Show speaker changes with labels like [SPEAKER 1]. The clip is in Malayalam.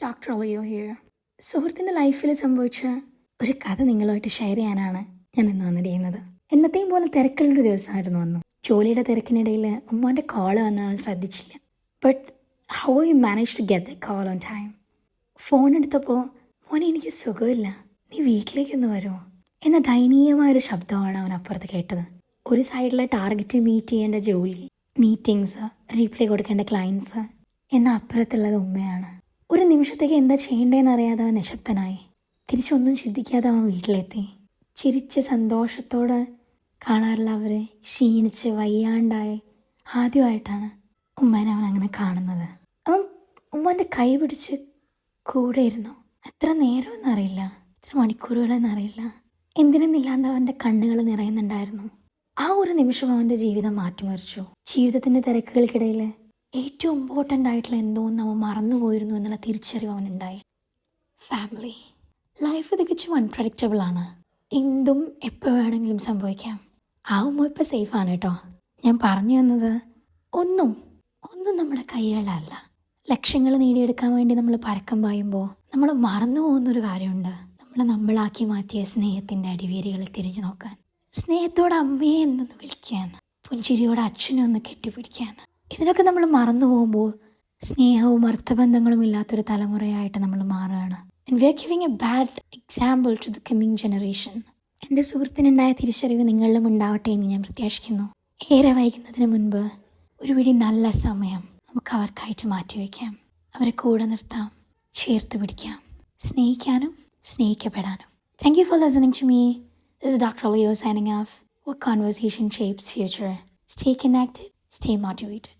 [SPEAKER 1] Doctor ഒളിയോ here. സുഹൃത്തിൻ്റെ ലൈഫിൽ സംഭവിച്ച ഒരു കഥ നിങ്ങളുമായിട്ട് ഷെയർ ചെയ്യാനാണ് ഞാൻ ഇന്ന് വന്നിരിക്കുന്നത്. എന്നത്തെയും പോലെ തിരക്കുള്ളൊരു ദിവസമായിരുന്നു അന്നു. ജോലിയുടെ തിരക്കിനിടയിൽ ഉമ്മാൻ്റെ കോള് വന്ന് അവൻ ശ്രദ്ധിച്ചില്ല. But how you manage to get the call on time? Phone എടുത്തപ്പോൾ മോനെ എനിക്ക് സുഖമില്ല, നീ വീട്ടിലേക്കൊന്ന് വരുമോ എന്ന ദയനീയമായൊരു ശബ്ദമാണ് അവൻ അപ്പുറത്ത് കേട്ടത്. ഒരു സൈഡിലെ ടാർഗറ്റ് മീറ്റ് ചെയ്യേണ്ട ജോലി, മീറ്റിങ്സ്, റീപ്ലൈ കൊടുക്കേണ്ട ക്ലയൻസ്, എന്ന അപ്പുറത്തുള്ളത് ഉമ്മയാണ്. ഒരു നിമിഷത്തേക്ക് എന്താ ചെയ്യേണ്ടതെന്ന് അറിയാതെ അവൻ നിശബ്ദനായി. തിരിച്ചൊന്നും ചിന്തിക്കാതെ അവൻ വീട്ടിലെത്തി. ചിരിച്ച് സന്തോഷത്തോടെ കാണാറുള്ള അവരെ ക്ഷീണിച്ച് വയ്യാണ്ടായി ആദ്യമായിട്ടാണ് ഉമ്മേനെ അവൻ അങ്ങനെ കാണുന്നത്. അവൻ ഉമ്മാൻ്റെ കൈ പിടിച്ച് കൂടെ ഇരുന്നു. എത്ര നേരമെന്നറിയില്ല, എത്ര മണിക്കൂറുകളെന്നറിയില്ല. എന്തിനെന്നില്ലാതെ അവൻ്റെ കണ്ണുകൾ നിറയുന്നുണ്ടായിരുന്നു. ആ ഒരു നിമിഷം അവൻ്റെ ജീവിതം മാറ്റിമറിച്ചു. ജീവിതത്തിൻ്റെ തിരക്കുകൾക്കിടയിൽ ഏറ്റവും ഇമ്പോർട്ടൻ്റ് ആയിട്ടുള്ള എന്തോന്ന് അവൻ മറന്നുപോയിരുന്നു എന്നുള്ള തിരിച്ചറിവ് അവനുണ്ടായി. ഫാമിലി. ലൈഫ് തികച്ചും അൺപ്രഡിക്റ്റബിൾ ആണ്. എന്തും എപ്പോൾ വേണമെങ്കിലും സംഭവിക്കാം. ആവുമ്പോൾ ഇപ്പോൾ സേഫാണ് കേട്ടോ. ഞാൻ പറഞ്ഞു തന്നത് ഒന്നും നമ്മുടെ കൈകളിലല്ല. ലക്ഷ്യങ്ങൾ നേടിയെടുക്കാൻ വേണ്ടി നമ്മൾ പരക്കം പായുമ്പോൾ നമ്മൾ മറന്നു പോകുന്നൊരു കാര്യമുണ്ട്. നമ്മളാക്കി മാറ്റിയ സ്നേഹത്തിൻ്റെ അടിവേരുകളിൽ തിരിഞ്ഞു നോക്കാൻ, സ്നേഹത്തോടെ അമ്മയെ എന്നൊന്ന് വിളിക്കാൻ, പുഞ്ചിരിയോടെ അച്ഛനെ ഒന്ന് കെട്ടിപ്പിടിക്കാൻ. ഇതിനൊക്കെ നമ്മൾ മറന്നു പോകുമ്പോൾ സ്നേഹവും അർത്ഥബന്ധങ്ങളും ഇല്ലാത്തൊരു തലമുറയായിട്ട് നമ്മൾ മാറുകയാണ്. And we are giving a bad example to the coming generation. എൻ്റെ സുഹൃത്തിനുണ്ടായ തിരിച്ചറിവ് നിങ്ങളിലും ഉണ്ടാവട്ടെ എന്ന് ഞാൻ പ്രത്യാശിക്കുന്നു. ഏറെ വൈകുന്നതിന് മുൻപ് ഒരു പിടി നല്ല സമയം നമുക്ക് അവർക്കായിട്ട് മാറ്റിവെക്കാം. അവരെ കൂടെ നിർത്താം, ചേർത്ത് പിടിക്കാം, സ്നേഹിക്കാനും സ്നേഹിക്കപ്പെടാനും. Thank you for listening to me. This is Dr. Leo signing off. What conversation shapes future? Stay connected, stay motivated.